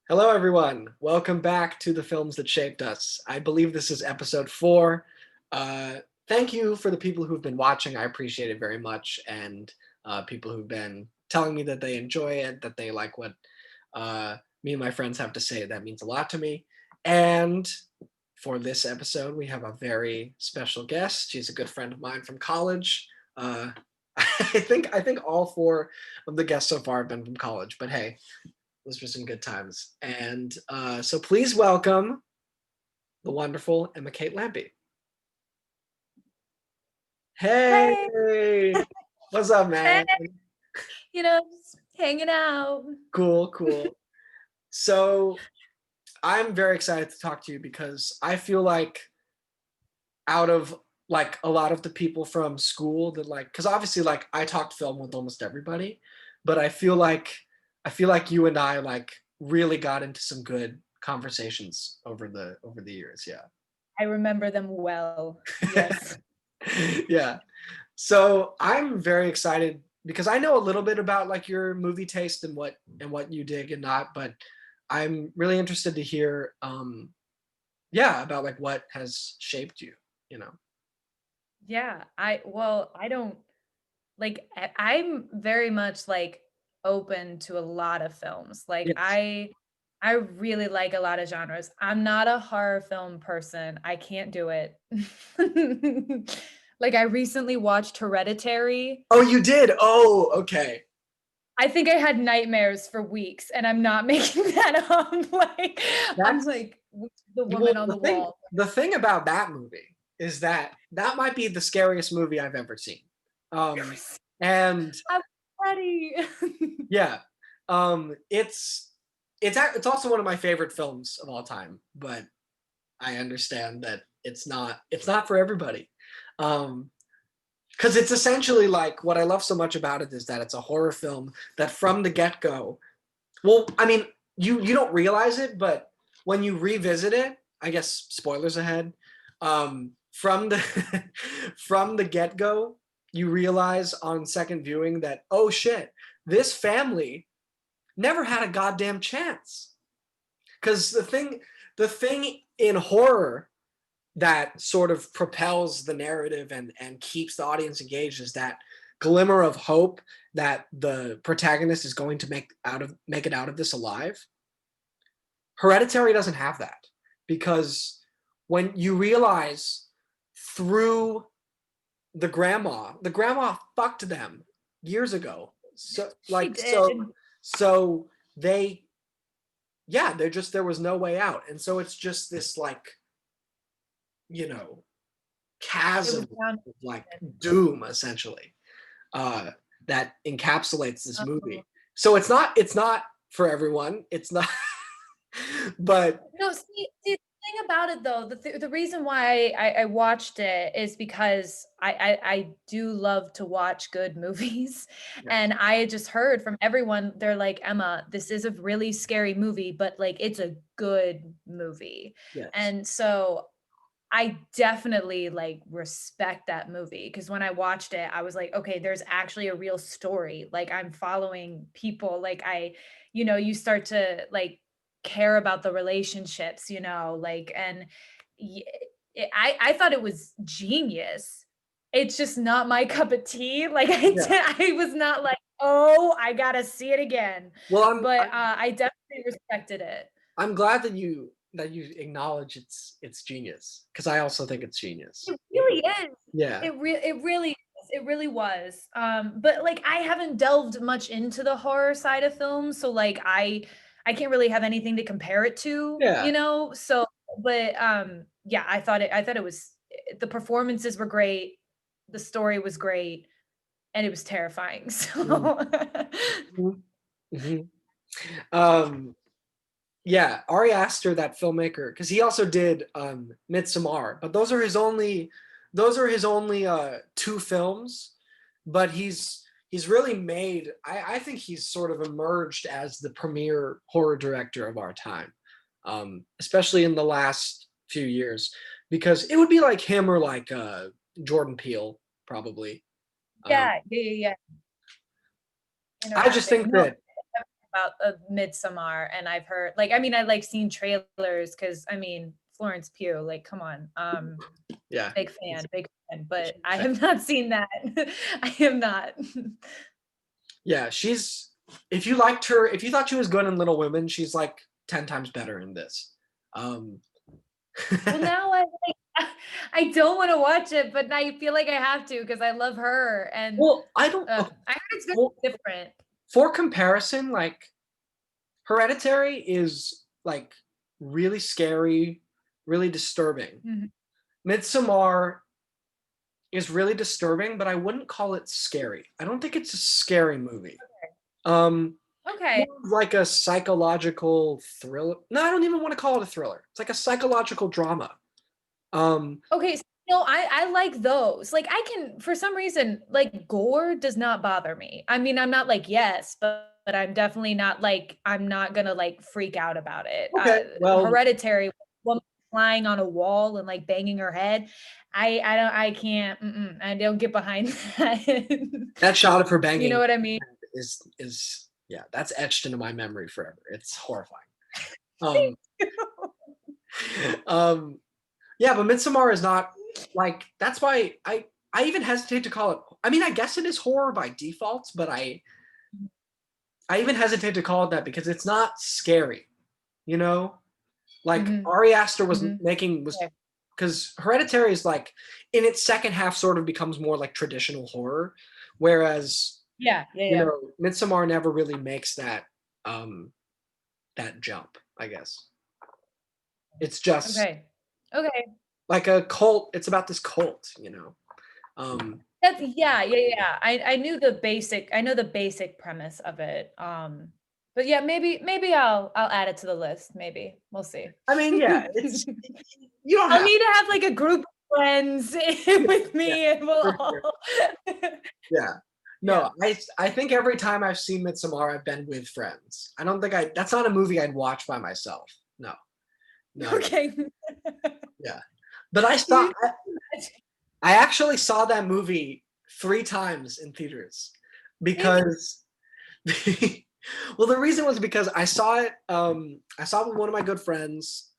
Hello, everyone. Welcome back to the films that shaped us. I believe this is episode 4. Uh, Thank you for the people who've been watching. I appreciate it very much. And people who've been telling me that they enjoy it, that they like what me and my friends have to say. That means a lot to me. And for this episode, we have a very special guest. She's a good friend of mine from college. I think all 4 of the guests so far have been from college, but hey, those were some good times. And so please welcome the wonderful Emma Kate Lampe. Hey, Hey, what's up, man? just hanging out. Cool. So I'm very excited to talk to you because I feel like out of like a lot of the people from school that because obviously I talked film with almost everybody, but I feel like you and I really got into some good conversations over the years. Yeah. I remember them well. Yes. Yeah. So I'm very excited because I know a little bit about your movie taste and what you dig and not, but I'm really interested to hear yeah, about what has shaped you, you know. Yeah. I don't I'm very much open to a lot of films. Yes. I really like a lot of genres. I'm not a horror film person. I can't do it. I recently watched Hereditary. Oh, you did. Oh, okay. I think I had nightmares for weeks, and I'm not making that up. I'm That's the well woman on the the thing wall. the thing about that movie is that that might be the scariest movie I've ever seen. And I'm ready. yeah. It's also one of my favorite films of all time, but I understand that it's not for everybody. Um, because it's essentially what I love so much about it is that it's a horror film that from the get-go, well, I mean, you don't realize it, but when you revisit it, I guess spoilers ahead, from the from the get-go, you realize on second viewing that, oh shit, this family never had a goddamn chance. Because the thing in horror that sort of propels the narrative and keeps the audience engaged is that glimmer of hope that the protagonist is going to make it out of this alive. Hereditary doesn't have that because when you realize through the grandma fucked them years ago. So She did. so they yeah, there was no way out. And so it's just this you know, It was chasm down. of doom essentially uh that encapsulates this Oh. movie. So it's not for everyone. It's not but No, see, the thing about it though, the reason why I watched it is because I do love to watch good movies. yes, And I had just heard from everyone, they're like, Emma, this is a really scary movie, but it's a good movie. yes. And so I definitely respect that movie because when I watched it, I was like, okay, there's actually a real story. I'm following people. You start to care about the relationships, and y- I thought it was genius. It's just not my cup of tea. Yeah. I was not like, oh, I gotta see it again. Well, I'm But I'm I definitely respected it. I'm glad that you acknowledge its genius because I also think it's genius. It really is. Yeah. It really is. It really was. But I haven't delved much into the horror side of films, so I can't really have anything to compare it to, Yeah. So but yeah, I thought it was the performances were great, the story was great, and it was terrifying. Mhm. So Mhm. Mhm. Um yeah, Ari Aster, that filmmaker, because he also did Midsommar, but those are his only 2 films, but he's really made I think he's sort of emerged as the premier horror director of our time. Especially in the last few years, because it would be like him or Jordan Peele, probably. Um, yeah, yeah, yeah, yeah. I just Interesting. think No, that about Midsommar, and I've heard like I mean I like seen trailers because I mean Florence Pugh, like come on, Yeah. big fan, but I It's- have not seen that. I have not. Yeah, she's if you liked her, if you thought she was good in Little Women, she's like 10 times better in this. Um Well, now I like I don't want to watch it, but now I feel like I have to because I love her, and well, I don't I heard it's good, well, different. for comparison, like Hereditary is like really scary, really disturbing. Mhm. Midsommar is really disturbing, but I wouldn't call it scary. I don't think it's a scary movie. Um, Okay. more of like a psychological thriller. No, I don't even want to call it a thriller. It's like a psychological drama. Um, Okay, so, no, I like those. Like I can for some reason, like gore does not bother me. I mean, I'm not like yes, but I'm definitely not like I'm not gonna like freak out about it. okay, well, Hereditary woman flying on a wall and like banging her head. I don't I can't I don't get behind that. that shot of her You know banging what I mean? is yeah, that's etched into my memory forever. It's horrifying. Um, um, yeah, but Midsommar is not like that's why I even hesitate to call it. I mean, I guess it is horror by default, but I even hesitate to call it that because it's not scary. You know, like Mhm, Ari Aster was mhm. making was Okay. because Hereditary is like in its second half sort of becomes more like traditional horror, whereas Yeah, yeah, yeah. Midsommar never really makes um that jump. I guess it's just Okay. Okay. like a cult. It's about this cult. Um, That's yeah, yeah, yeah. I knew the basic I know the basic premise of it. But yeah, maybe I'll add it to the list, maybe. We'll see. I mean, yeah, it's you don't I'll have need to have like a group of friends yeah, with yeah, me and we'll for all sure. Yeah. Yeah. No, I think every time I've seen Midsommar, I've been with friends. I don't think that's not a movie I'd watch by myself. No, no, no. Okay. Yeah. But You I actually saw that movie 3 times in theaters maybe because well, the reason was because I saw it with one of my good friends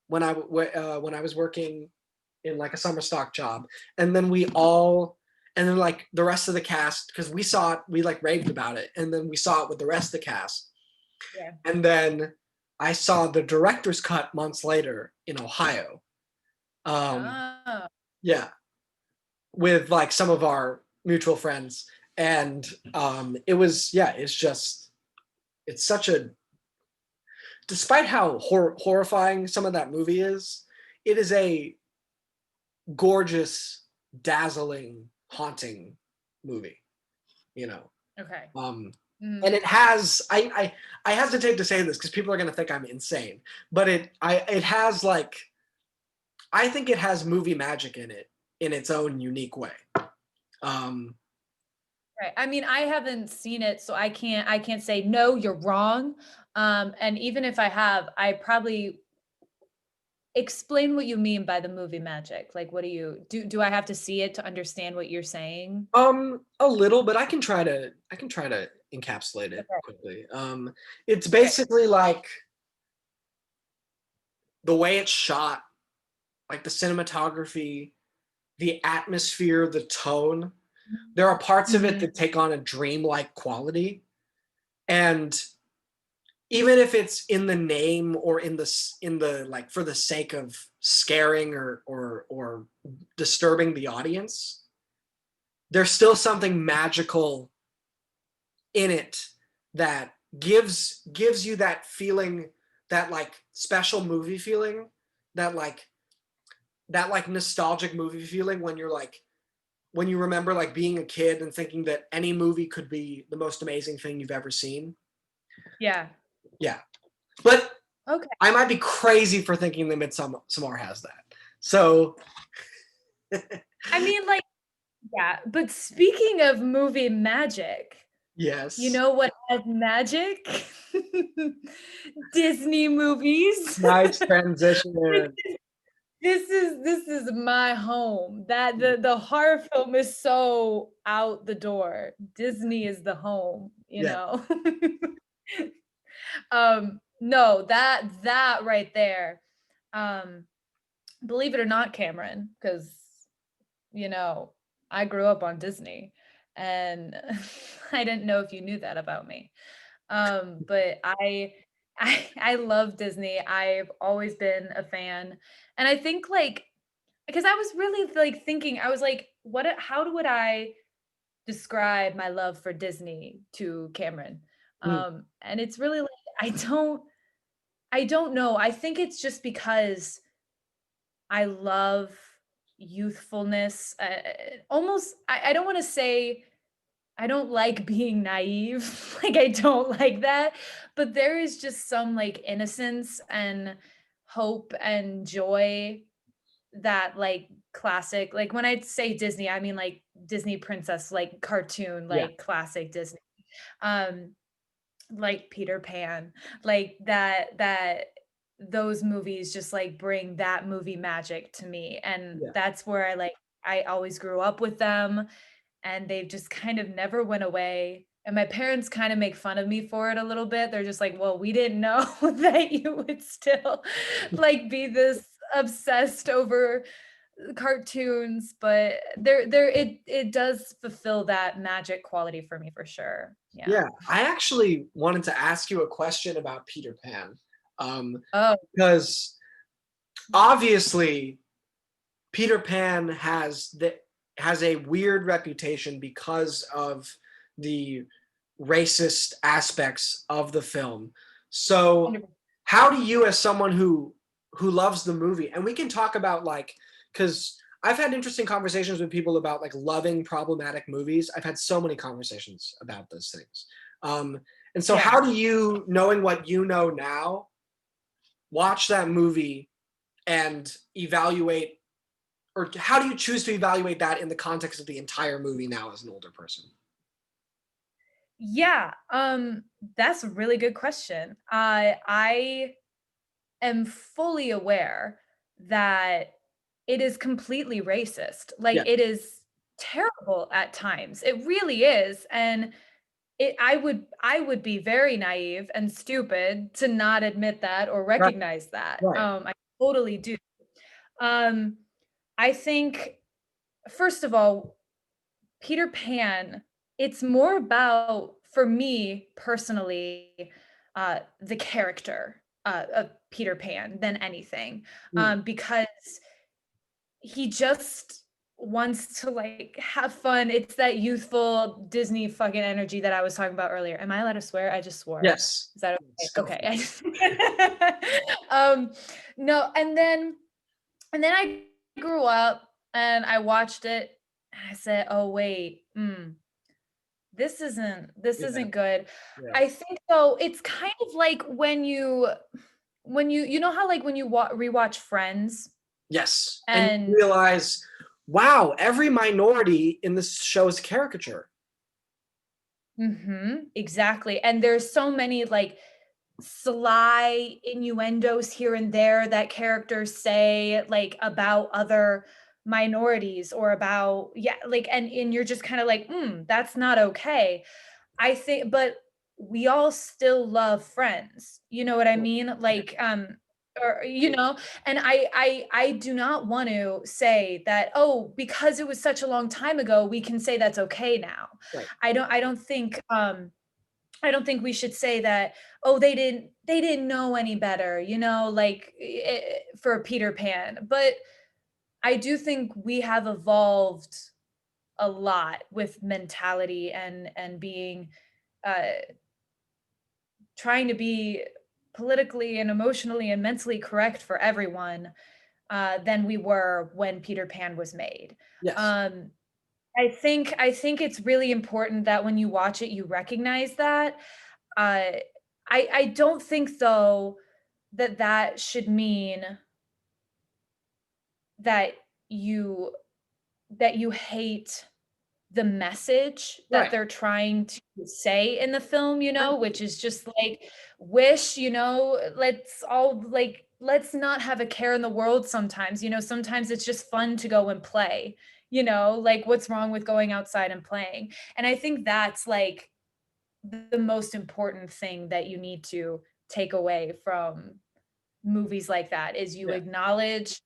when I was working in like a summer stock job, and then and then like the rest of the cast because we saw it, we like raved about it, and then we saw it with the rest of the cast, yeah. and then I saw the director's cut months later in Ohio. Um, Oh, yeah, with like some of our mutual friends, and it was yeah, it's such a despite how horrifying some of that movie is, it is a gorgeous, dazzling, haunting movie. You know, okay. um, and Mhm. it has. I hesitate to say this because people are going to think I'm insane, but it has like I think it has movie magic in it in its own unique way. Um, Right. I mean, I haven't seen it, so I can't say no, you're wrong. And even if I have, I probably explain what you mean by the movie magic. Like, what do you do I have to see it to understand what you're saying? a little, but I can try to encapsulate it Okay. quickly. It's Okay. basically like the way it's shot, like the cinematography, the atmosphere, the tone. There are parts of it Mhm. that take on a dreamlike quality, and even if it's in the name or in the like for the sake of scaring or disturbing the audience, there's still something magical in it that gives you that feeling, that like special movie feeling, that like that like nostalgic movie feeling when you're like when you remember like being a kid and thinking that any movie could be the most amazing thing you've ever seen. Yeah. Yeah, but Okay. I might be crazy for thinking that Midsommar has that. So I mean, like, yeah, but speaking of movie magic, you yes, know what has magic? Disney movies. nice transition. This is my home. That the horror film is so out the door. Disney is the home, you Yeah, know? No, that right there, um, believe it or not, Cameron, because you know, I grew up on Disney, and I didn't know if you knew that about me. But I love Disney. I've always been a fan, and I think, like, because I was really, like, thinking, I was like, how would I describe my love for Disney to Cameron? Mm, And it's really like, I don't know. I think it's just because I love youthfulness. Almost, I don't want to say I don't like being naive. Like, I don't like that. But there is just some, like, innocence and hope and joy that, like, classic, like, when I say Disney, I mean, like, Disney princess, like, cartoon, yeah, like, classic Disney. Um, like Peter Pan, like, that those movies just, like, bring that movie magic to me, and yeah, that's where I always grew up with them, and they've just kind of never went away, and my parents kinda make fun of me for it a little bit. They're just like, "Well, we didn't know that you would still, like, be this obsessed over cartoons," but it does fulfill that magic quality for me for sure. Yeah. yeah. I actually wanted to ask you a question about Peter Pan, um, Oh, because obviously Peter Pan has a weird reputation because of the racist aspects of the film. So, 100%. how do you, as someone who loves the movie, and we can talk about like, because I've had interesting conversations with people about like loving problematic movies. I've had so many conversations about those things. Um, and so, Yeah. how do you, knowing what you know now, watch that movie and evaluate, or how do you choose to evaluate that in the context of the entire movie now as an older person? Yeah, that's a really good question. I am fully aware that it is completely racist. Like, Yeah, it is terrible at times. It really is, and I would be very naive and stupid to not admit that or right, recognize that. right, I totally do. Um, I think, first of all, Peter Pan, it's more about, for me personally, the character, of Peter Pan than anything, mm, because he just wants to, like, have fun. It's that youthful Disney fucking energy that I was talking about earlier. Am I allowed to swear? I just swore. yes, Is that yes, go okay? for it. Okay. Um, no, and then I grew up and I watched it and I said, "Oh, wait, this Yeah, isn't good." yeah, I think, though, it's kind of like when you know how, like, when you rewatch Friends yes, and you and realize, wow, every minority in this show is a caricature. mhm, exactly, and there's so many, like, sly innuendos here and there that characters say, like, about other minorities or about, yeah, like, and you're just kinda like, that's not okay." I think, but we all still love Friends, you know what I Right, mean? right, Like, or, and I do not want to say that, "Oh, because it was such a long time ago, we can say that's okay now." right, I don't think we should say that, "Oh, they didn't know any better," like, for Peter Pan, but I do think we have evolved a lot with mentality and being, uh trying to be politically and emotionally and mentally correct for everyone, than we were when Peter Pan was made. yes, Um, I think it's really important that when you watch it, you recognize that. Uh, I don't think, though, that that should mean that you that you hate the message that right, they're trying to say in the film, right, which is just like, let's not have a care in the world sometimes. Sometimes it's just fun to go and play, like, what's wrong with going outside and playing? And I think that's, like, the most important thing that you need to take away from movies like that is you Yeah. acknowledge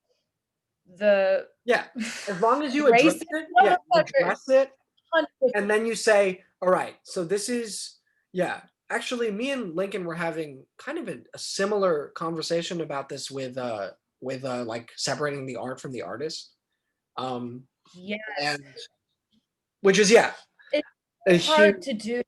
the Yeah. As long as you address racism it, of yeah, the you country. address it, 100%. and then you say, all right, so this is, yeah. Actually, me and Lincoln were having kind of a similar conversation about this with like separating the art from the artist. Um, Yes. and which is, yeah, It's a so huge, hard to do.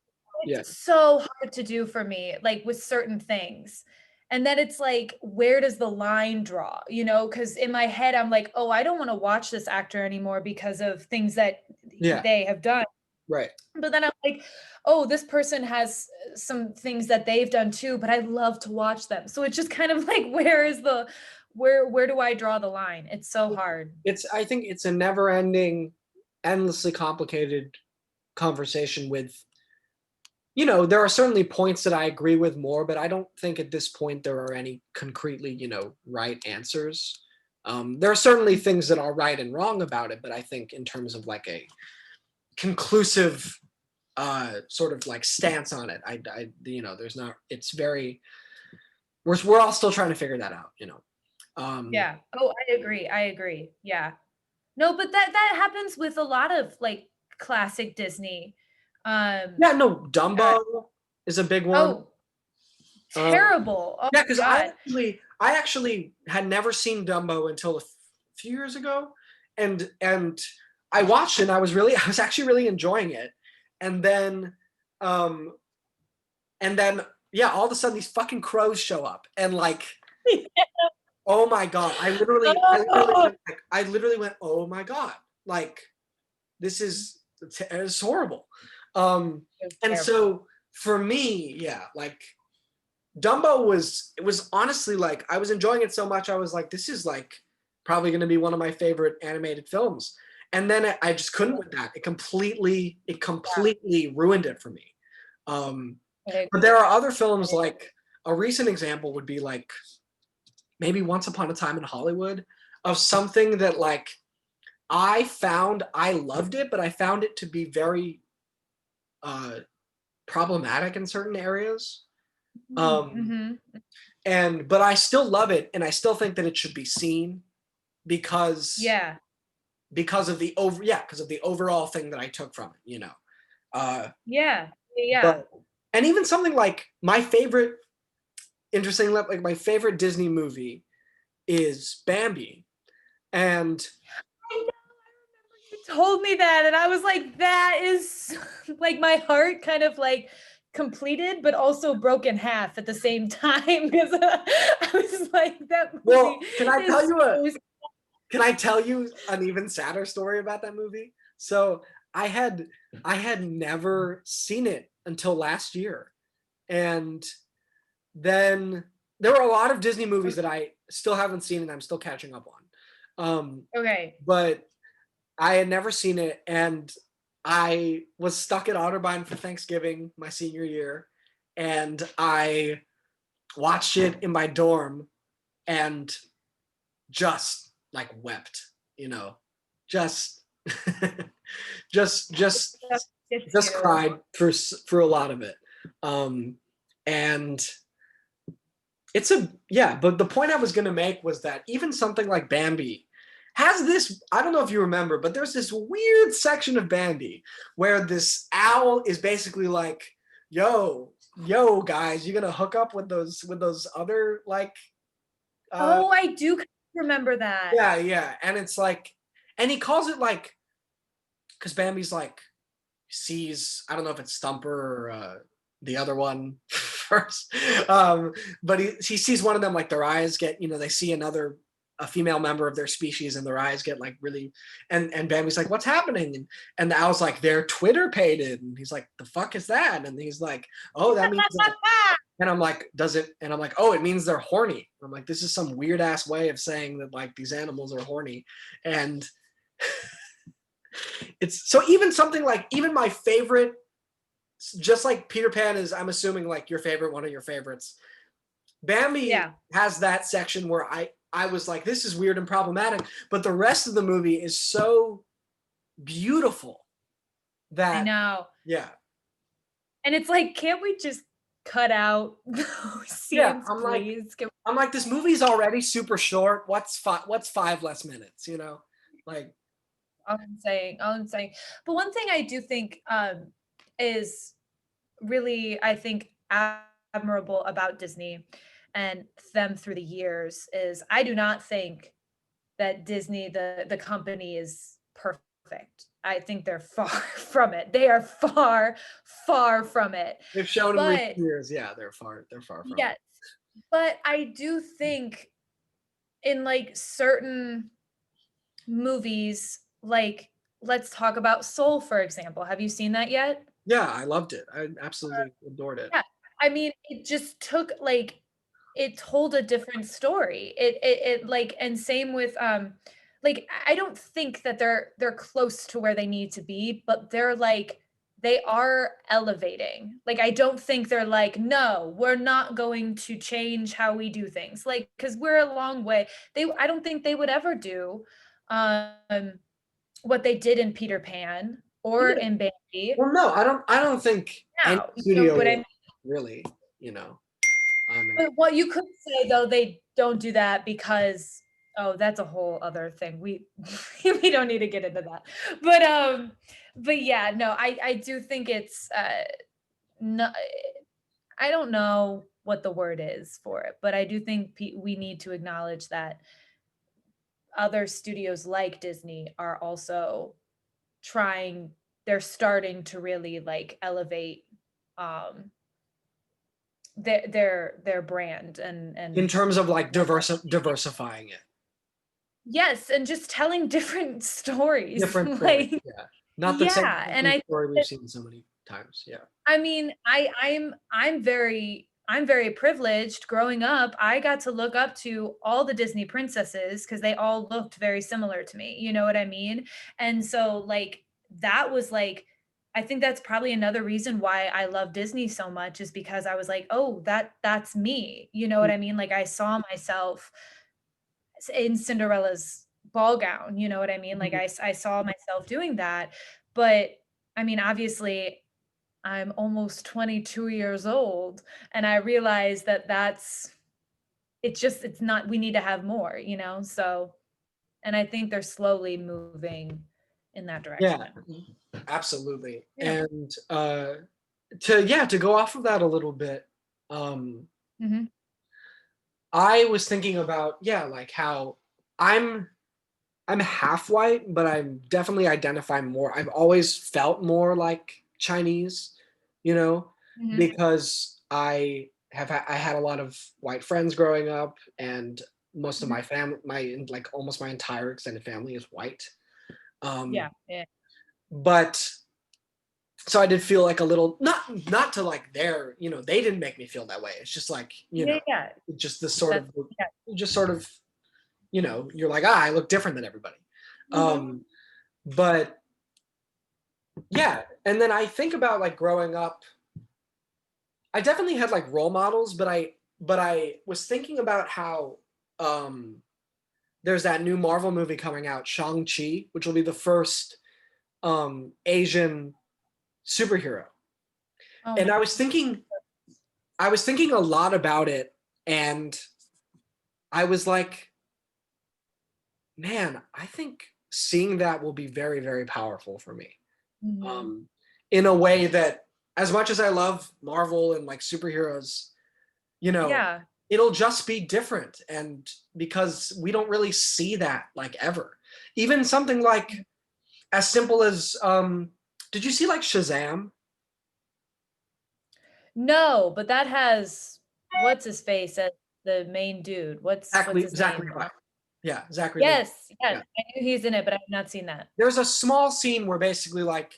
yeah, It's so hard to do for me, like, with certain things. And then it's like, where does the line draw? Because in my head, I'm like, "Oh, I don't wanna watch this actor anymore because of things that yeah, they have done." right. But then I'm like, "Oh, this person has, some things that they've done too, but I love to watch them." So it's just kind of like, where do I draw the line? It's so hard. It's I think it's a never-ending, endlessly complicated conversation with, there are certainly points that I agree with more, but I don't think at this point there are any concretely, right answers. There are certainly things that are right and wrong about it, but I think in terms of like a conclusive sort of like stance on it, there's not. It's very. We're all still trying to figure that out. Um, Yeah. Oh, I agree, I agree. Yeah. No, but that happens with a lot of, like, classic Disney. yeah, no, Uh Dumbo is a big one. oh, Um, terrible. Oh Yeah, because my god. I actually had never seen Dumbo until a few years ago, and I watched it. And I was actually really enjoying it, and then, um, and then yeah, all of a sudden these fucking crows show up, and like, oh my god, Oh, I literally went, oh my god, like it's horrible, it's and terrible. so for me, yeah, like Dumbo it was honestly like I was enjoying it so much I was like this is like probably going to be one of my favorite animated films. And then I just couldn't with that. It Yeah, completely ruined it for me. Um I but there agree. are other films I like a recent example would be like maybe Once Upon a Time in Hollywood of something that like I loved it but I found it to be very uh problematic in certain areas. Um Mhm. and but I still love it, and I still think that it should be seen because Yeah. because of the overall thing that I took from it. Uh, Yeah. but Yeah. and even something like my favorite, interesting, like my favorite Disney movie is Bambi, and I know, you told me that, and I was like, "That is" like, my heart kind of, like, completed, but also broke in half at the same time because I was like, "That movie well, is so s." can I tell you an even sadder story about that movie? So I had I had never seen it until last year, and then there were a lot of Disney movies that I still haven't seen and I'm still catching up on. Okay. But I had never seen it, and I was stuck at Otterbein for Thanksgiving my senior year, and I watched it in my dorm and just like wept, just just That gets just you. cried for a lot of it. Um, and it's a yeah, but the point I was gonna make was that even something like Bambi has this. I don't know if you remember, but there's this weird section of Bambi where this owl is basically like, yo, guys, you gonna hook up with those other like uh Oh, I do kind of remember that. yeah, yeah. And it's like and he calls it like because Bambi's like sees I don't know if it's Stumper or the other one first, but he sees one of them like their eyes get they see a female member of their species and their eyes get like really and Bambi's like what's happening and the owl's like they're Twitter pated and he's like the fuck is that and he's like oh that means that and I'm like does it and I'm like oh it means they're horny and I'm like this is some weird ass way of saying that like these animals are horny and it's so even something like even my favorite just like Peter Pan is, I'm assuming like your favorite, one of your favorites. Bambi Yeah, has that section where I was like, this is weird and problematic, but the rest of the movie is so beautiful I that know. yeah, And it's like, "Can't we just cut out those Yeah, scenes, please? Can I'm like, this movie's already super short. What's 5 less minutes, you know? Like, all I'm saying. But one thing I do think, is really, I think, admirable about Disney and them through the years is I do not think that Disney, the company, is perfect. I think they're far from it. They are far, far from it. they've shown in recent But years, yeah, they're far from it. yes, but I do think in like certain movies, like let's talk about Soul, for example. Have you seen that yet? Yeah, I loved it. I absolutely adored it. Yeah, I mean, it just took like it told a different story. It like and same with like I don't think that they're close to where they need to be, but they're like they are elevating. Like I don't think they're like, no, we're not going to change how we do things. Like because we're a long way. I don't think they would ever do um what they did in Peter Pan or Yeah. in Bambi. Well, no, I don't think any Now, you know studio what I will mean? really, you know. But what you could say though, they don't do that because oh, that's a whole other thing. We we don't need to get into that. But yeah, no, I do think it's no, I don't know what the word is for it, but I do think we need to acknowledge that other studios like Disney are also trying they're starting to really like elevate um their brand In and terms of like diversifying it. yes, and just telling different stories, Different stories, like yeah. Not the yeah, and same I story we've seen so many times, yeah. I mean, I'm very privileged growing up. I got to look up to all the Disney princesses because they all looked very similar to me. You know what I mean? And so like that was like I think that's probably another reason why I love Disney so much is because I was like, "Oh, that's me." You know what I mean? Like I saw myself in Cinderella's ball gown, you know what I mean? Like Mhm. I saw myself doing that. But I mean, obviously I'm almost 22 years old and I realized that it's not we need to have more, you know? So and I think they're slowly moving in that Yeah, direction. absolutely. Yeah. And to go off of that a little bit, um, Mhm. I was thinking about, yeah, like how I'm I'm half white, but I'm definitely identify more. I've always felt more like Chinese, you know, Mhm. because I had a lot of white friends growing up, and most of Mhm. my family, my like almost my entire extended family is white. Um, Yeah. Yeah. but so I did feel like a little not to like their, they didn't make me feel that way. It's just like, Yeah. Yeah. just this sort That's of yeah. just sort of, you're like, I look different than everybody. Mhm. But yeah, and then I think about like growing up, I definitely had like role models, but I was thinking about how um there's that new Marvel movie coming out, Shang-Chi, which will be the first Asian superhero. Oh And my I was thinking a lot about it, and I was like, man, I think seeing that will be very, very powerful for me. Mhm. Um, in a way that, as much as I love Marvel and like superheroes, you know, Yeah. it'll just be different. And because we don't really see that like ever. Even something like as simple as did you see like Shazam? No, but that has what's his face as the main dude. What's his Zachary name? Levi. Yeah, Zachary Levi. Yes, yes, Yeah. I knew he's in it, but I've not seen that. There's a small scene where basically like,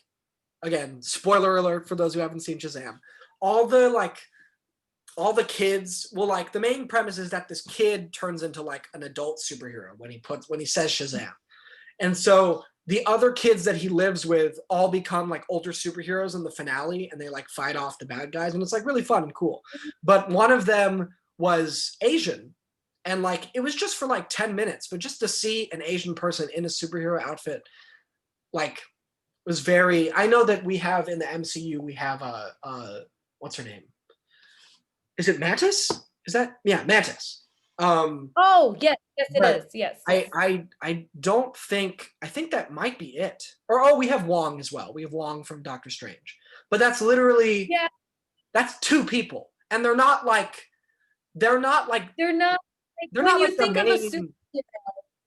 again, spoiler alert for those who haven't seen Shazam, all the like all the kids, well, like the main premise is that this kid turns into like an adult superhero when he says Shazam. And so the other kids that he lives with all become like older superheroes in the finale, and they like fight off the bad guys, and it's like really fun and cool. But one of them was Asian, and like it was just for like 10 minutes, but just to see an Asian person in a superhero outfit, like was very. I know that we have in the MCU we have what's her name? Is it Mantis? Is that yeah Mantis? Oh, yes, yes, it But is. Yes, I yes. I I don't think I think that might be it. Or oh, we have Wong as well. We have Wong from Doctor Strange. But that's literally Yeah, that's two people, and they're not like they're not like they're when not you like the think of a superhero, main.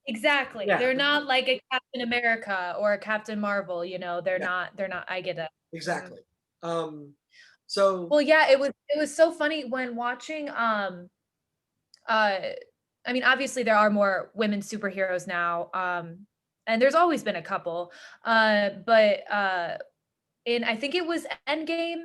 exactly. Yeah, They're they're not not like a Captain America or a Captain Marvel, you know, yeah, they're not I get it. Mhm. exactly. Um, so Well, yeah, it was so funny when watching, uh I mean, obviously there are more women superheroes now, and there's always been a couple, but, in I think it was Endgame,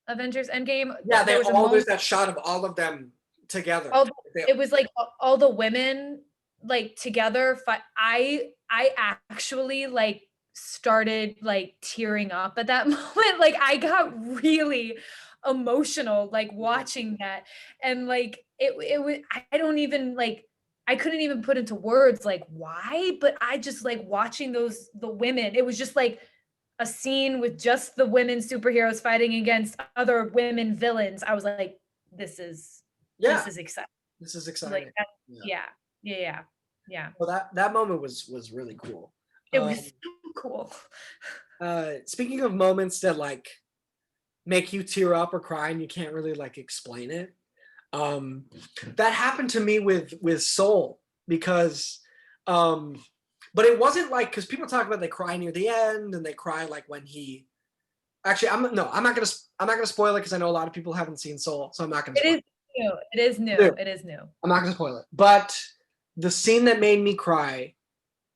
Avengers Endgame, yeah, there they was a all moment. there's that shot of all of them together. All They, it was like all the women, like, together I actually, like, started, like, tearing up at that moment, like, I got really emotional, like, watching that, and, like, it wa I don't even, like I couldn't even put into words, like, why, but I just, like, watching the women, it was just, like, a scene with just the women superheroes fighting against other women villains. I was like, this yeah, is exciting. this is Like exciting. that, Yeah. yeah. Yeah, yeah. Yeah. Well, that moment was really cool. It was Um, so cool. speaking of moments that like make you tear up or cry and you can't really like explain it. Um, that happened to me with Soul because, um, but it wasn't like because people talk about they cry near the end and they cry like when he. Actually, I'm not gonna spoil it because I know a lot of people haven't seen Soul, so I'm not gonna It spoil is new. It is it. new. It is new. I'm not gonna spoil it. But the scene that made me cry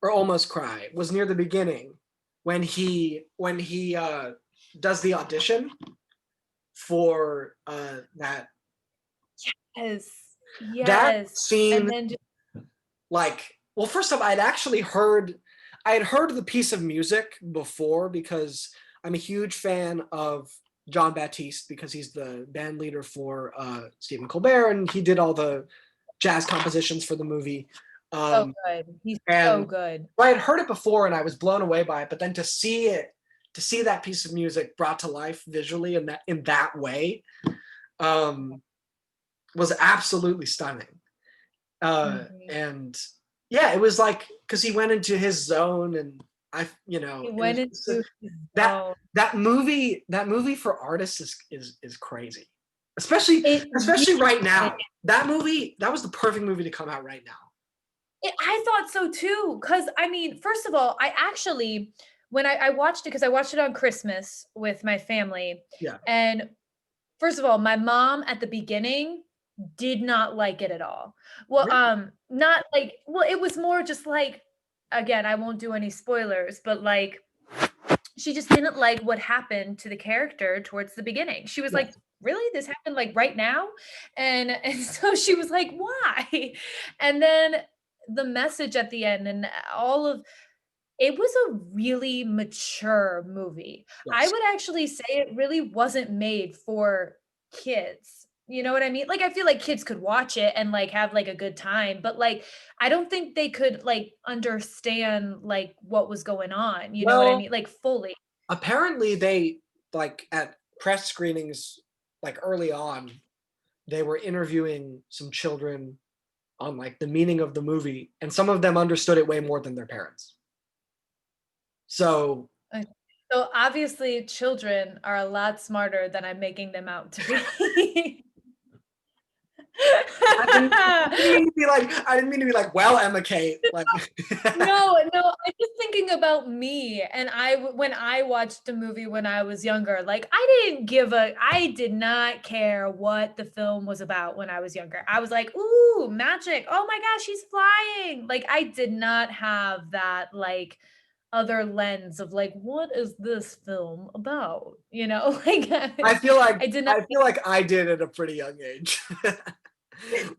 or almost cry was near the beginning when he does the audition for Yes. that Yes. And scene. then just Like, well, first off, I had heard the piece of music before because I'm a huge fan of John Baptiste because he's the band leader for Stephen Colbert and he did all the jazz compositions for the movie. so Um, good. He's so and good. I had heard it before and I was blown away by it, but then to see that piece of music brought to life visually in that way, um, was absolutely stunning. I agree. And yeah, it was like because he went into his zone, and He it went was just into his that zone. that movie for artists is crazy, especially It especially right really. now. That was the perfect movie to come out right now. I thought so too. Cause I mean, first of all, I actually, when I watched it, because I watched it on Christmas with my family. Yeah, And first of all, my mom at the beginning did not like it at all. Well, really. not like, well, it was more just like, again, I won't do any spoilers, but like she just didn't like what happened to the character towards the beginning. She was like, Yes. "Really? This happened like right now?" And so she was like, "Why?" And then the message at the end and all of it was a really mature movie. I Yes. would actually say it really wasn't made for kids. You know what I mean? Like, I feel like kids could watch it and, like, have, like, a good time, but, like, I don't think they could, like, understand, like, what was going on, you know what I Well, mean? Like, fully. apparently they like at press screenings like early on they were interviewing some children on like the meaning of the movie, and some of them understood it way more than their parents. So Uh, so, obviously, children are a lot smarter than I'm making them out to be. I didn't mean to be like, well, Emma Kate, like, No, no, I'm just thinking about me, and when I watched the movie when I was younger, like, I did not care what the film was about when I was younger. I was like, "Ooh, magic. Oh my gosh, she's flying." Like, I did not have that, like, other lens of, like, "What is this film about?" You know? Like, I feel like I did not. I feel like I did at a pretty young age.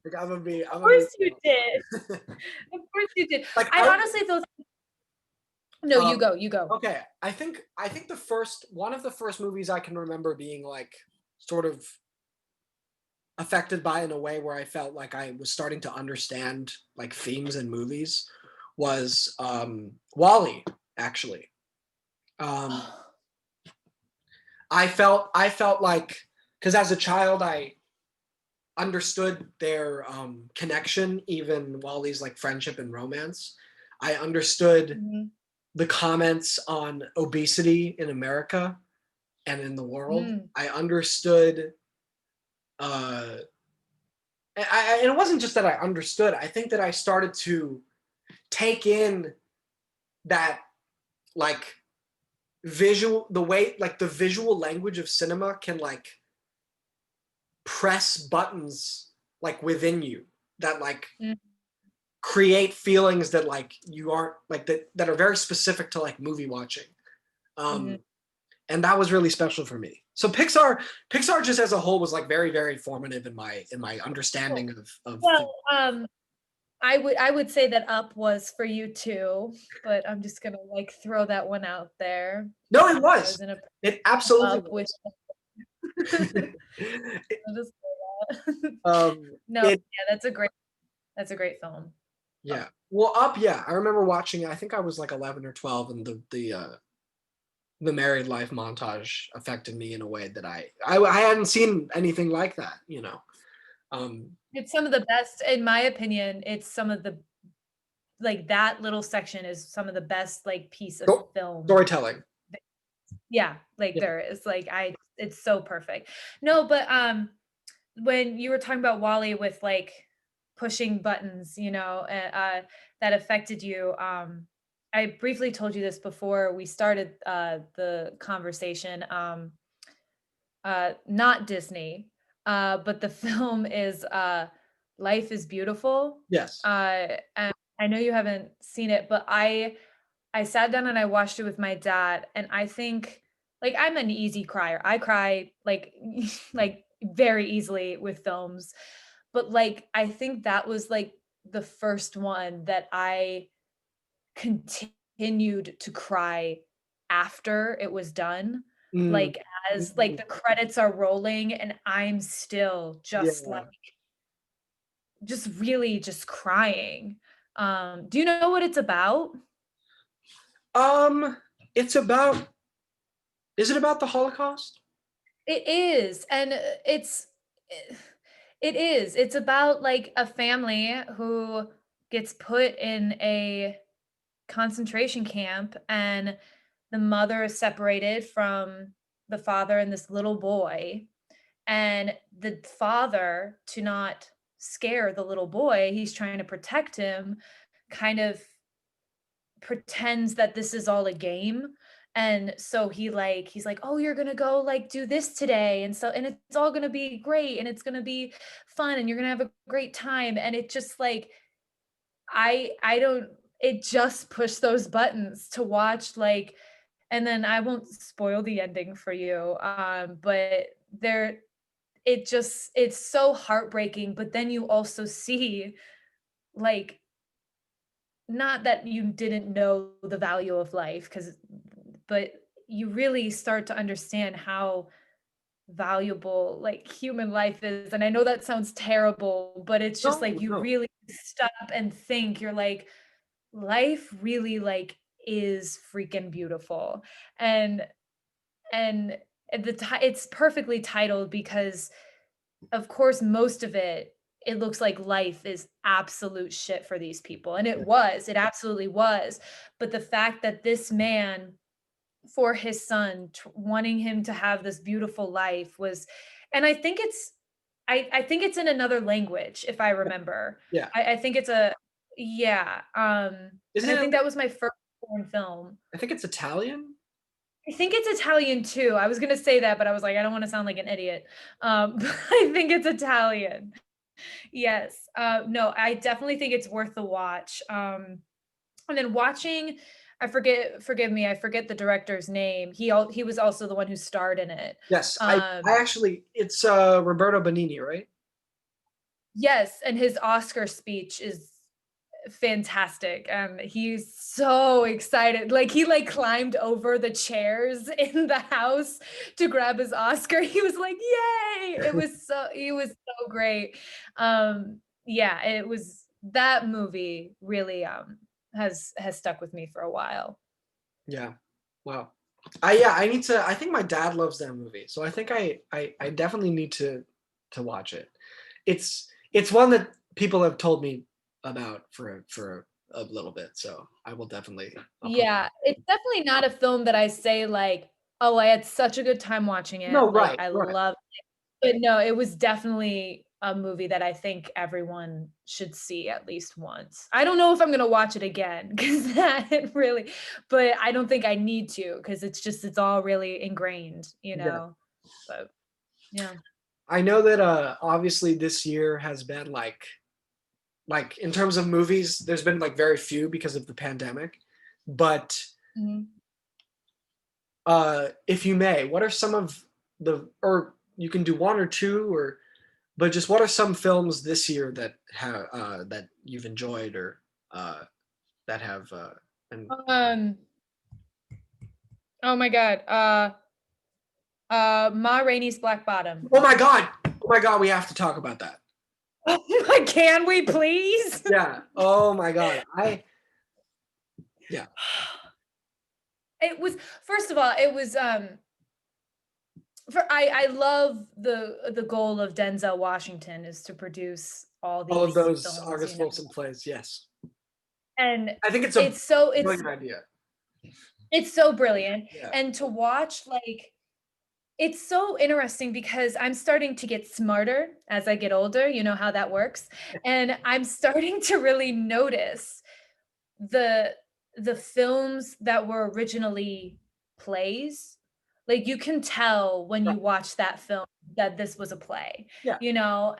Like Of I'm gonna be course you did. Of course you did. like I I honestly feel. No, you um go, you go. okay. I think the first one of the first movies I can remember being like sort of affected by in a way where I felt like I was starting to understand like themes in movies was Wally, actually. Um, I felt like, because as a child I understood their connection, even Wally's like friendship and romance. I understood Mhm. the comments on obesity in America and in the world. Mm, I understood, uh, and it wasn't just that I understood. I think that I started to take in that, like, visual, the way, like, the visual language of cinema can, like, press buttons, like, within you, that, like, mm, create feelings that, like, you aren't like, that are very specific to, like, movie watching. mhm. Um, and that was really special for me. So Pixar just as a whole was, like, very, very formative in my Cool. understanding of Well, film. I would say that Up was for you too, but I'm just gonna, like, throw that one out there. No, it I was. was in a It absolutely Up with was. I'll just say that. No, It yeah, that's a great film. yeah. Up. Well, Up, yeah, I remember watching it. I think I was, like, 11 or 12, and the married life montage affected me in a way that I hadn't seen anything like that, you know? Um, It's some of the best in my opinion, it's some of the like, that little section is some of the best, like, piece of film. storytelling. Yeah, like, Yeah. there is, like, I it's so perfect. No, but, when you were talking about Wally with, like, pushing buttons, that affected you, I briefly told you this before we started, the conversation, not Disney, but the film is, Life is Beautiful, Yes. and I know you haven't seen it, but I sat down and I watched it with my dad, and I think like, I'm an easy crier. I cry, like like, very easily with films, but, like, I think that was, like, the first one that I continued to cry after it was done, Mm. like, as, like, Mhm. the credits are rolling and I'm still just, like, Yeah. just really just crying. Do you know what it's about? Um, it's about is it about the Holocaust? It is, and, eh it is. It's about, like, a family who gets put in a concentration camp, and the mother is separated from the father and this little boy, and the father, to not scare the little boy, he's trying to protect him, kind of pretends that this is all a game, and so he's like, "Oh, you're gonna go, like, do this today, and so and it's all gonna be great, and it's gonna be fun, and you're gonna have a great time," and it just, like I don't it just pushed those buttons to watch, like and then I won't spoil the ending for you, but there it's so heartbreaking, but then you also see, like, not that you didn't know the value of life, but you really start to understand how valuable, like, human life is, and I know that sounds terrible, but it's just, No, like, you no. really stop and think, you're like, "Life really, like, is freaking beautiful," and and it's perfectly titled because, of course, most of it looks like life is absolute shit for these people, and it absolutely was, but the fact that this man, for his son, wanting him to have this beautiful life was and I think it's in another language, if I remember. Yeah. I think it's a yeah, Isn't and I it think that was my first foreign film. I think it's Italian? I think it's Italian too. I was gonna say that, but I was like, I don't wanna sound like an idiot. But I think it's Italian. Yes. No, I definitely think it's worth the watch. And then watching, forgive me, I forget the director's name. He was also the one who starred in it. Yes, I Um, actually it's, Roberto Benigni, right? yes, and his Oscar speech is fantastic. He's so excited. Like he like climbed over the chairs in the house to grab his Oscar. He was like, "Yay!" He was so great. Yeah, it was that movie really has stuck with me for a while. Yeah. Wow. I need to. I think my dad loves that movie, so I think I definitely need to watch it. It's one that people have told me about for a little bit, so I will definitely. I'll put. Yeah, it's definitely not a film that I say like, "Oh, I had such a good time watching it." No, Like, right, I right. love but no, it was definitely a movie that I think everyone should see at least once. I don't know if I'm gonna watch it again 'cause that really but I don't think I need to 'cause it's all really ingrained, you Yeah. know? But yeah. I know that obviously this year has been like in terms of movies, there's been like very few because of the pandemic. But Mhm. if you may, what are some of the or you can do one or two or but just what are some films this year that have that you've enjoyed or that have and Um, oh my god, Ma Rainey's Black Bottom. oh my god, oh my god, we have to talk about that. Oh my can we please? Yeah, oh my god, I yeah, It was first of all, it was, for I love the goal of Denzel Washington is to produce all all of these those films, August you know, Wilson plays, yes, and I think it's a it's so brilliant idea. it's so brilliant, Yeah, and to watch, like it's so interesting because I'm starting to get smarter as I get older, you know how that works, and I'm starting to really notice the the films that were originally plays, like, you can tell when right, you watch that film that this was a play, yeah, you know,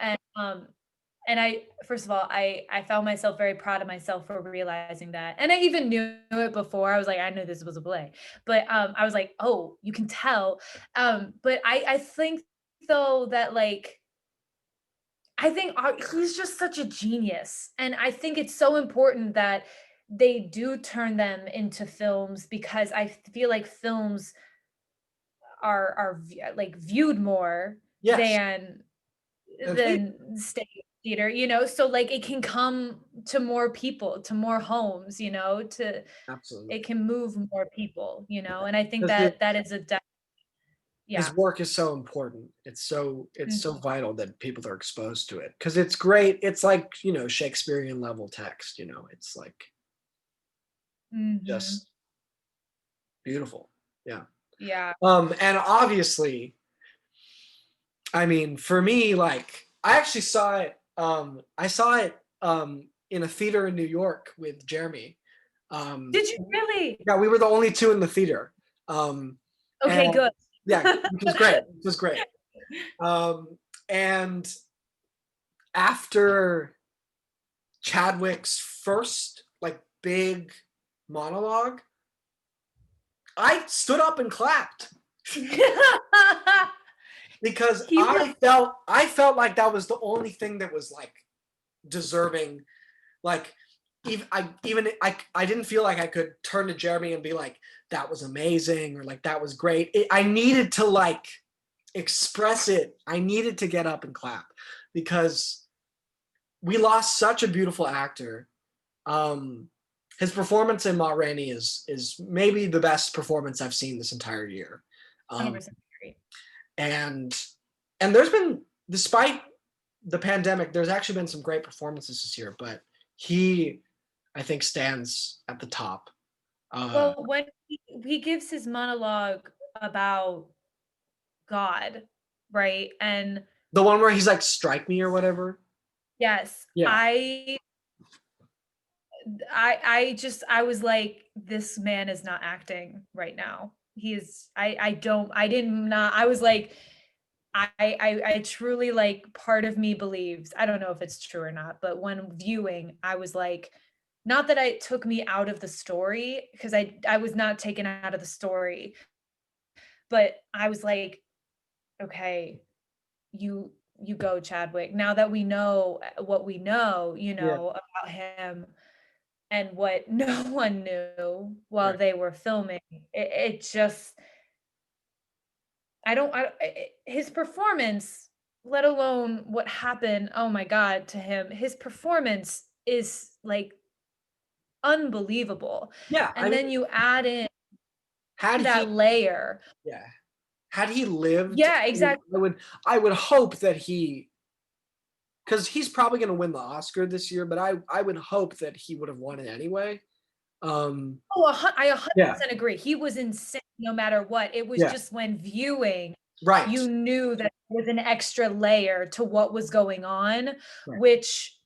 and I first of all, I found myself very proud of myself for realizing that, and I even knew it before, I was like, "I knew this was a play," but, I was like, "Oh, you can tell," but I think though that, like I think he's just such a genius, and I think it's so important that they do turn them into films because I feel like films like, viewed more yes, than and Tate, than stage theater, you know, so, like, it can come to more people, to more homes, you know, to absolutely, it can move more people, you know, and I think because that that is a his yeah. work is so important. It's so Mhm, vital that people are exposed to it because it's great. It's like Shakespearean level text. It's like mhm, just beautiful. Yeah. yeah. And obviously, I mean, for me, like I actually saw it. I saw it in a theater in New York with Jeremy. Um, Did you really? yeah, we were the only two in the theater. Um, Okay, and good. yeah, which was great. It was great. And after Chadwick's first like big monologue, I stood up and clapped because He was I felt like that was the only thing that was like deserving. Like I didn't feel like I could turn to Jeremy and be like that was amazing or like that was great. I needed to like express it. I needed to get up and clap because we lost such a beautiful actor. Um, his performance in Ma Rainey is maybe the best performance I've seen this entire year. Um, 100% agree. and and there's been despite the pandemic, there's actually been some great performances this year, but he I think stands at the top. Uh, Well, when he gives his monologue about God, right? And the one where he's like strike me or whatever. yes, Yeah, I was like, "This man is not acting right now." He is I don't I didn't not I was like, I truly like part of me believes, I don't know if it's true or not, but when viewing, I was like, not that it took me out of the story, because I was not taken out of the story, but I was like, "Okay, you go, Chadwick. Now that we know what we know, you yeah, know, about him and what no one knew while right. they were filming, it just I don't his performance, let alone what happened, oh my god, to him, his performance is, like, unbelievable, Yeah, I and mean, then you add in had he that layer. yeah, had he lived, Yeah, exactly. I would hope that because he's probably going to win the Oscar this year, but I would hope that he would have won it anyway. Um, Oh, I yeah, 100% agree. He was insane no matter what. It was yeah, just when viewing, right, you knew that there was an extra layer to what was going on, right. which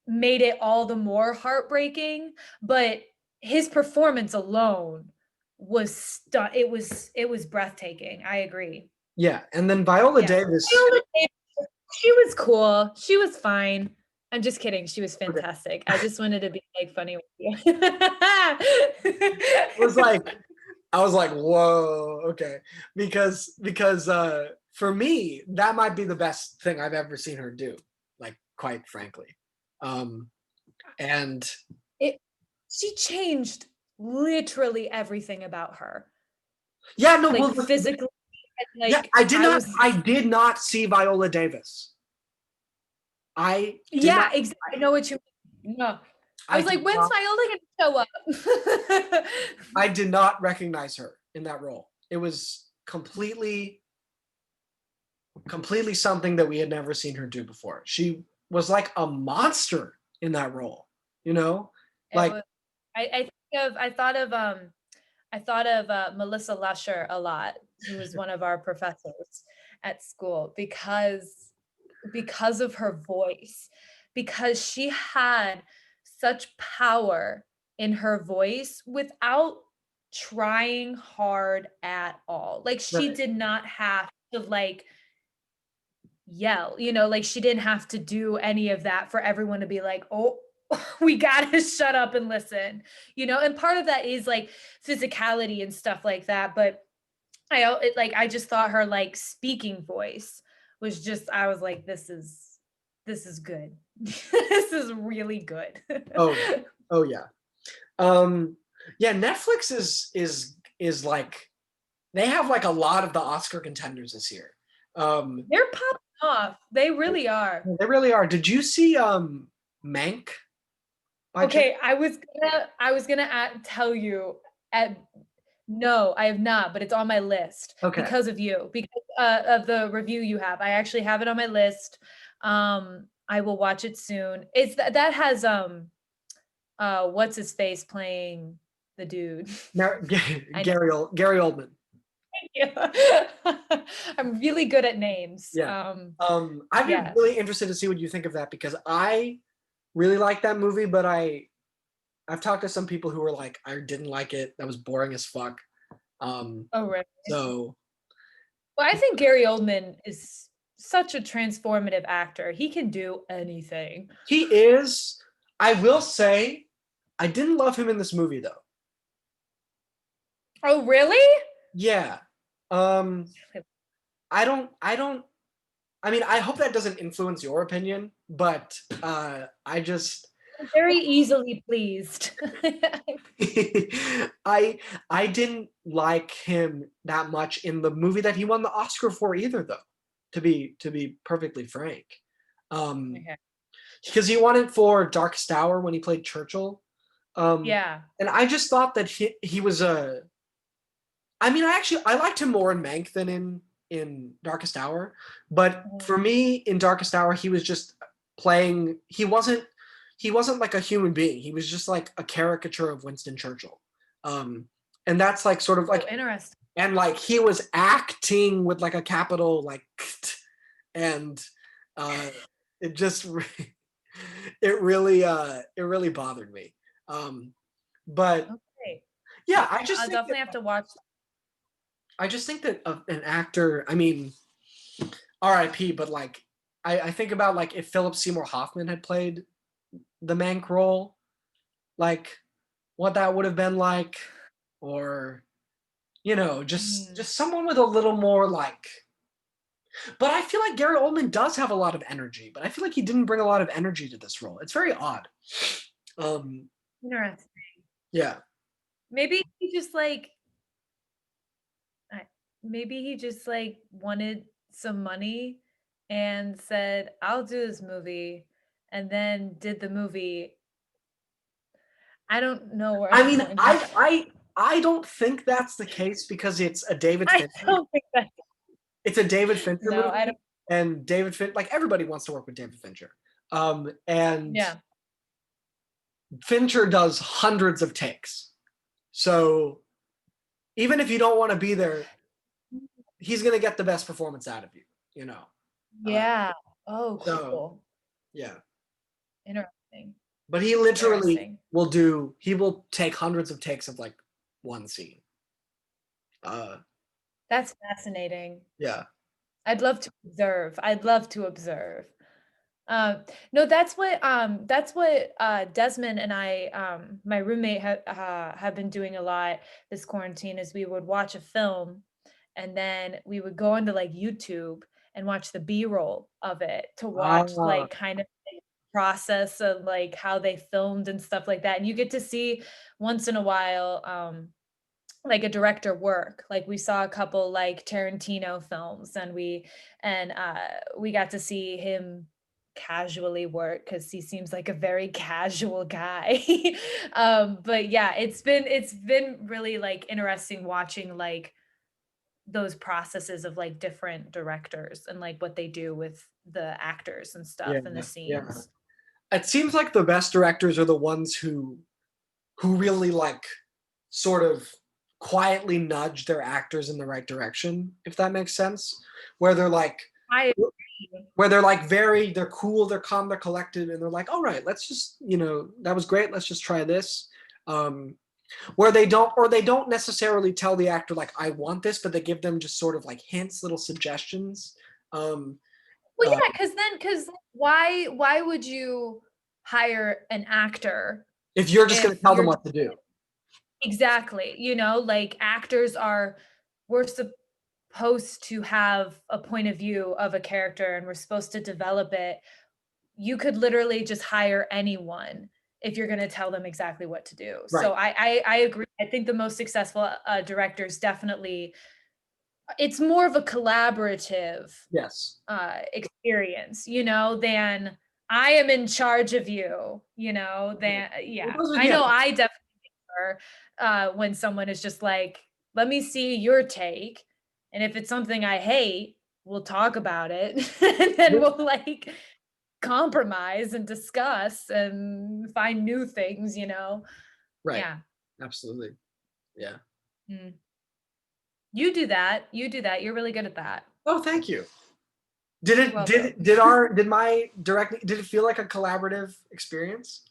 made it all the more heartbreaking, but his performance alone was it was breathtaking. I agree. Yeah, and then Viola Yeah. Davis. Viola Davis, she was cool. She was fine. I'm just kidding. She was Okay, fantastic. I just wanted to be like funny with you. was like I was like, whoa, okay, because for me that might be the best thing I've ever seen her do, like quite frankly, um, and It she changed literally everything about her. yeah, no, Like well, physically, and yeah, like I did not see Viola Davis. I did yeah, not, exactly. I know what you mean. No. I I was did like, when's not, Viola gonna show up? I did not recognize her in that role. It was completely something that we had never seen her do before. She was like a monster in that role, you know? It Like, was I thought of Melissa Lusher a lot, who was one of our professors at school because of her voice, because she had such power in her voice without trying hard at all. Like she right, did not have to like yell, like she didn't have to do any of that for everyone to be like, "Oh, we gotta shut up and listen," and part of that is like physicality and stuff like that. But I just thought her like speaking voice was just, I was like, this is good. This is really good. oh yeah, oh yeah. Um, yeah, Netflix is like they have like a lot of the Oscar contenders this year. Um, They're popping off. They really are. they really are. Did you see Mank by chance? Okay, I was gonna tell you at no, I have not, but it's on my list Okay. because of you, because of the review you have. I actually have it on my list. I will watch it soon. That has what's his face playing the dude. Now, I know. Gary Oldman. Yeah. I'm really good at names. Yeah. I'd be Yeah. really interested to see what you think of that because I really like that movie, but I've talked to some people who were like, I didn't like it. That was boring as fuck. Um, Oh, really? so Well, I think Gary Oldman is such a transformative actor. He can do anything. he is. I will say, I didn't love him in this movie though. Oh, really? Yeah. Um, I don't. I mean, I hope that doesn't influence your opinion, but I just I'm very easily pleased. I I didn't like him that much in the movie that he won the Oscar for either, though. To be perfectly frank, um, Okay. because he won it for Darkest Hour when he played Churchill, um, Yeah. and I just thought that he was a. I mean, I liked him more in Mank than in Darkest Hour, but Mhm. for me in Darkest Hour he was just playing. He wasn't like a human being. He was just like a caricature of Winston Churchill, um, and that's like sort of Oh, like interesting. and like he was acting with like a capital like and uh, it just it really bothered me. Um, but Okay. yeah, I just I'll think definitely have to watch. that an actor, I mean, R.I.P. But like, I think about like if Philip Seymour Hoffman had played the Mank role, like what that would have been like, or just Mhm. just someone with a little more like. But I feel like Gary Oldman does have a lot of energy, but I feel like he didn't bring a lot of energy to this role. It's very odd. Um, Interesting. yeah. Maybe he just like I maybe he just like wanted some money and said, "I'll do this movie," and then did the movie. I don't know where I I'm mean, going with that. I don't think that's the case because it's a David I Fincher. don't think that. It's a David Fincher No, I don't. movie, and David Fincher, like everybody wants to work with David Fincher. And Yeah. Fincher does hundreds of takes. So even if you don't want to be there, he's gonna get the best performance out of you, you know. Uh, Yeah. Oh, so cool. yeah. Interesting. But he literally Interesting. he will take hundreds of takes of like one scene. Uh That's fascinating. yeah. I'd love to observe. I'd love to observe. No, that's what Desmond and I, my roommate have been doing a lot this quarantine is we would watch a film and then we would go onto like YouTube and watch the B-roll of it to watch Ah, like kind of the process of like how they filmed and stuff like that. And you get to see once in a while like a director work. Like we saw a couple like Tarantino films and we got to see him casually work because he seems like a very casual guy. But yeah, it's been really like interesting watching like those processes of like different directors and like what they do with the actors and yeah, stuff and the yeah. scenes. It seems like the best directors are the ones who really like sort of quietly nudge their actors in the right direction, if that makes sense. Where they're like I agree. where they're like they're cool, they're calm, they're collected, and they're like, all right, let's just, that was great, let's just try this. Um, where they don't necessarily tell the actor like I want this, but they give them just sort of like hints, little suggestions. Um, Well, uh, yeah, because why would you hire an actor if you're just going to if tell them you're what to do, exactly, like actors are we're supposed to have a point of view of a character and we're supposed to develop it. You could literally just hire anyone if you're going to tell them exactly what to do. right? So I agree. I think the most successful directors definitely it's more of a collaborative Yes. experience, than I am in charge of you, Yeah. than Well, yeah. those are I yeah. know I definitely prefer when someone is just like, let me see your take. And if it's something I hate, we'll talk about it. And then we'll like compromise and discuss and find new things. Right. Yeah. Absolutely. Yeah. Mm. You do that. You do that. You're really good at that. Oh, thank you. Did You're it welcome. did my direct did it feel like a collaborative experience?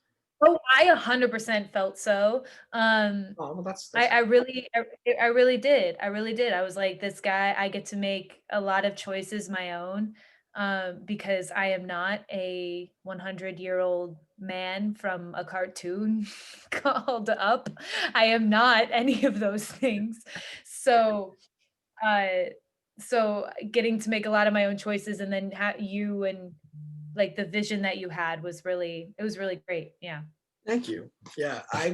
Oh, I 100% felt so. Oh, well, I that's I really I I really did. I really did. I was like, "This guy, I get to make a lot of choices my own, because I am not a 100-year-old man from a cartoon called Up. I am not any of those things." So, uh, getting to make a lot of my own choices and then you and, like, the vision that you had was really it was really great. Yeah. thank you. Yeah, I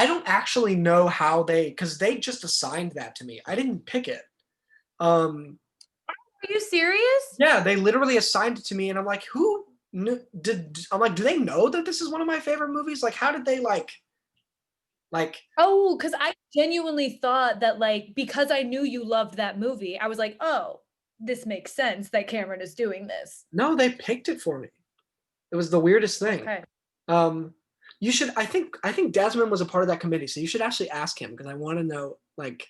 don't actually know how because they just assigned that to me. I didn't pick it. Um, Are you serious? yeah, they literally assigned it to me, and I'm like, who I'm like, do they know that this is one of my favorite movies? Like, how did they like? Oh, because I genuinely thought that, like, because I knew you loved that movie, I was like, "Oh, this makes sense that Cameron is doing this." No, they picked it for me. It was the weirdest thing. Okay. Um, you should. I think Desmond was a part of that committee, so you should actually ask him because I want to know like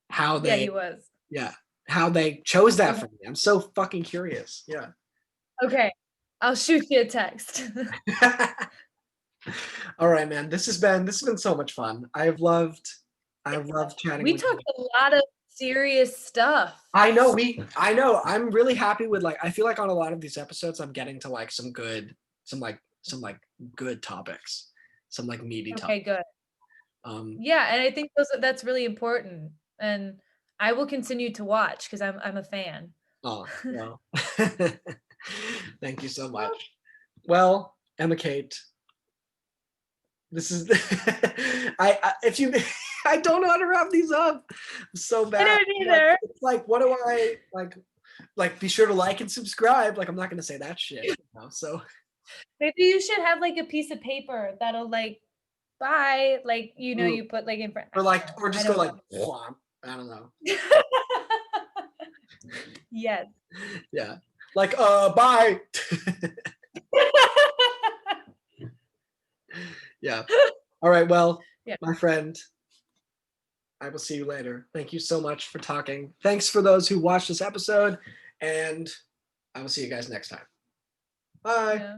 how Yeah, they he was. yeah how they chose that Okay. for me. I'm so fucking curious. Yeah. Okay. I'll shoot you a text. All right, man. This has been so much fun. I've loved chatting We with you. talked a lot of serious stuff. I know. I'm really happy with I feel like on a lot of these episodes I'm getting to like some good topics. Some like meaty topics. Okay, good. Um Yeah, and I think that's really important, and I will continue to watch because I'm a fan. oh, well. Thank you so much. Well, Emma Kate, this is I if you I don't know how to wrap these up. I'm so I bad. don't Like either. it's like what do I like be sure to like and subscribe. Like I'm not gonna say that shit. So Maybe you should have, like, a piece of paper that'll, like, bye. Like, Mm. you put like in front. Or I don't like, know. or I just go don't like, know. "Whomp." I don't know. Yes. Yeah. Like, bye. Yeah. All right. Well, Yeah. my friend, I will see you later. Thank you so much for talking. Thanks for those who watched this episode, and I will see you guys next time. Bye. Yeah.